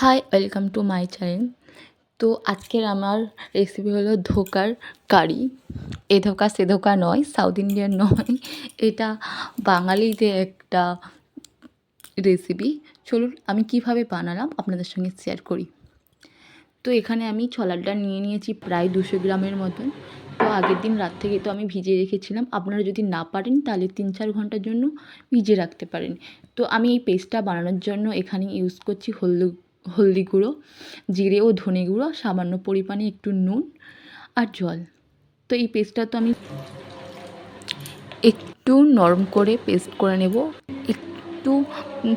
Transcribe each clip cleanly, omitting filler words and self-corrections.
High, welcome to my channel. তো আজকের আমার রেসিপি হলো ধোকার কারি। এ ধোকা সে ধোকা নয়, সাউথ ইন্ডিয়ান নয়, এটা বাঙালিদের একটা রেসিপি। চলুন আমি কিভাবে বানালাম আপনাদের সঙ্গে শেয়ার করি। তো এখানে আমি ছোলার ডাল নিয়ে নিয়েছি প্রায় 200 গ্রামের মতন। তো আগের দিন রাত থেকে তো আমি ভিজিয়ে রেখেছিলাম। আপনারা যদি না পারেন তাহলে 3-4 ঘন্টার জন্য ভিজিয়ে রাখতে পারেন। তো আমি এই পেস্টটা বানানোর জন্য এখানে ইউজ করছি হলদি গুঁড়ো, জিরে ও ধনে গুঁড়ো, সামান্য পরিমাণে একটু নুন আর জল। তো এই পেস্টটা তো আমি একটু নরম করে পেস্ট করে নেব। একটু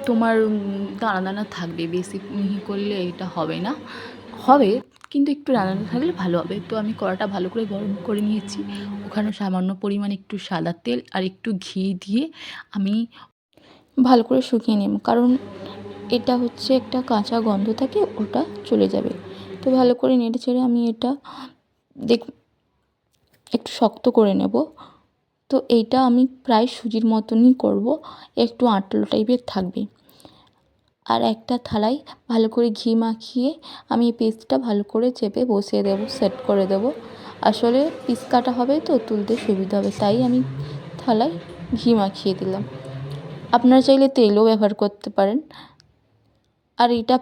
তোমার দানা দানা থাকবে, বেশি মিহি করলে এটা হবে না, হবে কিন্তু একটু দানা দানা থাকলে ভালো হবে। তো আমি কড়াটা ভালো করে গরম করে নিয়েছি, ওখানে সামান্য পরিমাণে একটু সাদা তেল আর একটু ঘি দিয়ে আমি ভালো করে শুকিয়ে নেব, কারণ এটা হচ্ছে একটা কাঁচা গন্ধ থাকে, ওটা চলে যাবে। তো ভালো করে নেড়ে চেড়ে আমি এটা একটু শক্ত করে নেব। তো এইটা আমি প্রায় সুজির মতনই করব, একটু আঁটলো টাইপের থাকবে। আর একটা থালায় ভালো করে ঘি মাখিয়ে আমি এই পেস্টটা ভালো করে চেপে বসিয়ে দেবো, সেট করে দেবো। আসলে পিস কাটা হবে তো তুলতে সুবিধা হবে, তাই আমি থালায় ঘি মাখিয়ে দিলাম। আপনারা চাইলে তেলও ব্যবহার করতে পারেন। আর এটা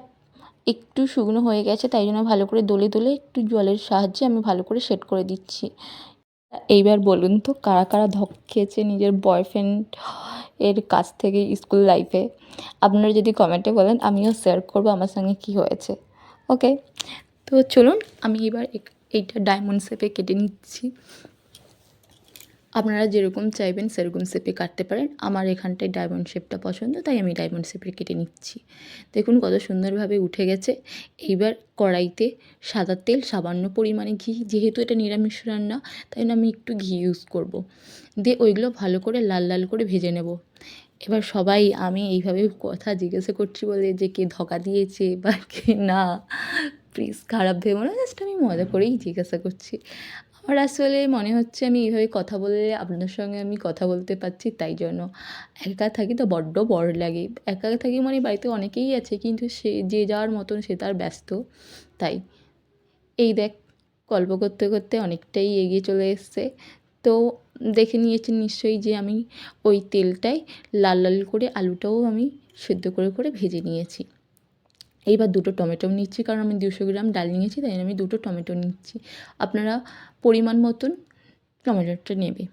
একটু শুকনো হয়ে গেছে, তাই জন্য ভালো করে দলে দলে একটু জলের সাহায্যে আমি ভালো করে সেট করে দিচ্ছি। এইবার বলুন তো কারা কারা ধপ খেয়েছে নিজের বয়ফ্রেন্ড এর কাছ থেকে স্কুল লাইফে? আপনারা যদি কমেন্টে বলেন আমিও শেয়ার করব আমার সঙ্গে কী হয়েছে। ওকে, তো চলুন আমি এবার এইটা ডায়মন্ড শেপে কেটে নিচ্ছি। আপনারা যেরকম চাইবেন সেরকম শেপে কাটতে পারেন। আমার এখানটায় ডায়মন্ড শেপটা পছন্দ, তাই আমি ডায়মন্ড শেপে কেটে নিচ্ছি। দেখুন কত সুন্দরভাবে উঠে গেছে। এইবার কড়াইতে সাদা তেল, সামান্য পরিমাণে ঘি, যেহেতু এটা নিরামিষ রান্না তাই আমি একটু ঘি ইউজ করব। দিয়ে ওইগুলো ভালো করে লাল লাল করে ভেজে নেব। এবার সবাই আমি এইভাবে কথা জিজ্ঞাসা করছি বলে যে কে ধোকা দিয়েছে বা কে না, প্লিজ খারাপ ভেবো না, জাস্ট আমি মজা করেই জিজ্ঞাসা করছি। আমার আসলে মনে হচ্ছে আমি এইভাবে কথা বললে আপনাদের সঙ্গে আমি কথা বলতে পারছি, তাই জন্য। একা থাকি তো বড্ড বড় লাগে। একা থাকি মানে বাড়িতে অনেকেই আছে, কিন্তু সে যে যার মতন সে তার ব্যস্ত, তাই। এই দেখ গল্প করতে করতে অনেকটাই এগিয়ে চলে এসছে। তো দেখে নিয়েছেন নিশ্চয়ই যে আমি ওই তেলটায় লাল লাল করে আলুটাও আমি সেদ্ধ করে করে ভেজে নিয়েছি। এইবার 2টো টমেটো নিচ্ছি, কারণ আমি 200 গ্রাম ডাল নিয়েছি, তাই আমি 2টো টমেটো নিচ্ছি। আপনারা পরিমাণ মতন টমেটোটা নেবে।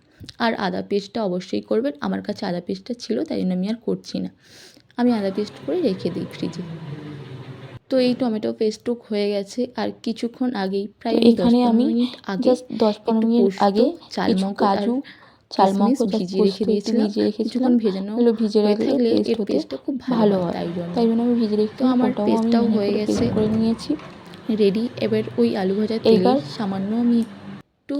আর আদা পেস্টটা অবশ্যই করবেন। আমার কাছে আদা পেস্টটা ছিল, তাই জন্য আমি আর করছি না। আমি আদা পেস্ট করে রেখে দিই ফ্রিজে। তো এই টমেটো পেস্টও হয়ে গেছে। আর কিছুক্ষণ আগেই প্রায় এখানে আমি 10-15 মিনিট আগে জাস্ট 10-15 মিনিট আগে কিছু কাজু, চালমগজ ভিজিয়ে রেখে দিয়েছিলাম। কিছুক্ষণ ভিজে রাখলে এর পেস্টটা খুব ভালো হয়, তাই জন্য আমি ভিজে রেখে তো আমার পেস্টটাও হয়ে গেছে, করে নিয়েছি রেডি। এবার ওই আলু ভাজার তেলে সামান্য আমি একটু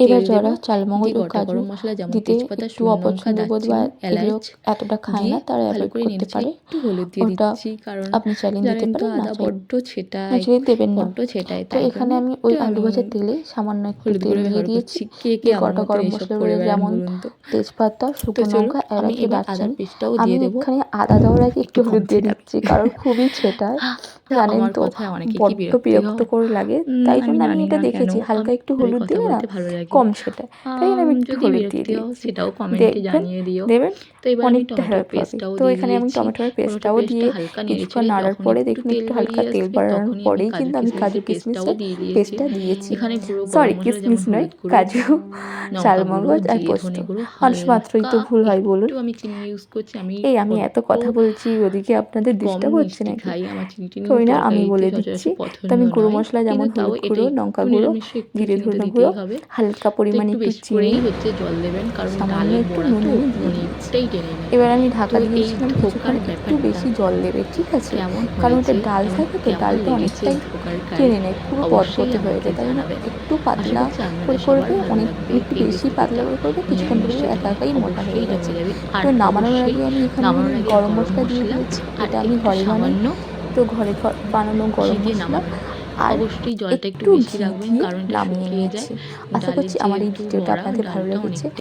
এবার তেল যারা দেবো, চালমগজ ও গোটা কাজু গরম মশলা যেমন দিতে তেজপাতা, একটু শুকনো লঙ্কা, অপছন্দ বোধ বা দারচিনি, এগুলো এলাচ এতটা খায় দিয়ে না, তারা ভালো অ্যাভয়েড করে করতে নেড়েছি। পারে। একটু হলুদ দিয়ে ওটা দিচ্ছি, কারণ আপনি চাইলে দিতে জানেন তো পারেন, না আদা চাইলে বড্ড ছেটায়, দেবেন না। বড্ড ছেটায়, তো তাই এখানে জন্য আমি একটু ওই আলু আমি ভাজার তেলে সামান্য একটু হলুদ তেল গুঁড়ো দিয়ে ব্যবহার দিয়েছি। করছি। কে দিয়ে আমার গোটা মতো গরম এইসব করে মশলাগুলো বেড়ান যেমন বলুন তো? তেজপাতা, তো শুকনো চলুন লঙ্কা, আমি এলাচি, এবার আদার দারচিনি। পেস্টটাও আমি দিয়ে দেবো। এখানে আদা দেওয়ার আগে একটু একটু কম হলুদ দিয়ে ছেটাবে। দিচ্ছি, কারণ খুবই ছেটায়। জানেন আমার তো কথায় অনেকে কি বড্ড বিরক্তি হয়, বিরক্তকর লাগে, তাই আমি জন্য আমি জানি এটা না কেন দেখেছি হালকা একটু আমার হলুদ কথা দিলে না বলতে ভালো লাগে। কম ছেটায়, তাই জন্য আমি একটু যদি হলুদ দিয়ে বিরক্তি হও দিয়েছি। সেটাও কমেন্টে দেখবেন, জানিয়ে দিও। দেবেন, তো এবার আমি অনেকটা টমেটোর হেল্প হবে। পেস্টটাও তো দিয়ে এখানে আমি দিয়েছি। টমেটোর টমেটো পেস্টটাও পেস্টটা দিয়ে হালকা নেড়ে কিছুক্ষণ ছেড়ে নাড়ার যখন পরে একটু দেখুন তেল একটু হালকা বেরিয়ে তেল আসবে, বাড়ানোর তখনই আমি পরেই কাজু কিন্তু আমি কাজু কিশমিশের পেস্টটাও কিশমিশের দিয়ে দিয়েছি। পেস্টটা দিয়েছি। এখানে গুঁড়ো গরম সরি, মশলা যেমন কিশমিশ নয়, হলুদ গুঁড়ো, কাজু, লঙ্কা গুঁড়ো, চালমগজ আর জিরে পোস্ত। ধনে গুঁড়ো, মানুষ মাত্রই হালকা তো ভুল হয় বলুন। একটু আমি চিনি ইউজ করছি। আমি এই আমি এত বড্ড কথা বলছি, ওদিকে আপনাদের কম ডিস্টার্ব হচ্ছে মিষ্টি নাকি? খাই, আমার চিনি টিনি থোড়ি না, আমি তরকারিতে বলে দিচ্ছি। সচরাচর তো পছন্দ আমি গুঁড়ো নয়, মশলা যেমন কিন্তু তাও হলুদ এটা গুঁড়ো, লঙ্কা একটু গুঁড়ো, নিরামিষে একটু জিরে চিনি তো ধনে গুঁড়ো, দিতেই হবে। হালকা তো পরিমাণে একটু একটু বেশি চিনি, করেই হচ্ছে জল দেবেন, কারণ সামান্য ডালের একটু বড়া নুন তো আমি দিয়ে দিয়েছি। অনেকটাই টেনে নেয়। এবার আমি তো ঢাকা এই দিয়েছিলাম কিছুক্ষণ, ধোকার একটু ব্যাপারটা বেশি জল দেবে, ঠিক আছে? কেমন কারণ ওটা হয়েছে ডাল এবং থাকে তো, কেমন ডালটা লেগেছে অনেকটাই ধোকার কারি টেনে নেয়, পুরো অবশ্যই পতপতে হয়ে আমাকে যায়, তাই জন্য জানাবেন। একটু আশা পাতলা করছি করে আপনাদের সবার করবে, ভালো লাগবে একটু এই বেশি পাতলা রেসিপিটা। করে করবে, কিছুক্ষণ পরে নিরামিষের একা দিনে একাই মোটা হয়ে অবশ্যই গেছে। জমে যাবে। তো আর নামানোর অবশ্যই আগে আমি এখানে নামানোর আগে গরম গরম মশলা দিয়ে মশলা দিয়েছি, আর এটা আমি একটু ঘরে বানাই। সামান্য তো ঘরে বানানো ঘি গরম দিয়ে মশলা নামাবেন। আর অবশ্যই জলটা একটু একটু বেশি ঘি রাখবেন, দিয়ে কারণ এটা নামিয়ে শুকিয়ে যায়। নিয়েছি। আশা ডালের করছি আমার এই যেহেতু ভিডিওটা বড়া, আপনাদের ভালো ডালটা লেগেছে। অনেকটা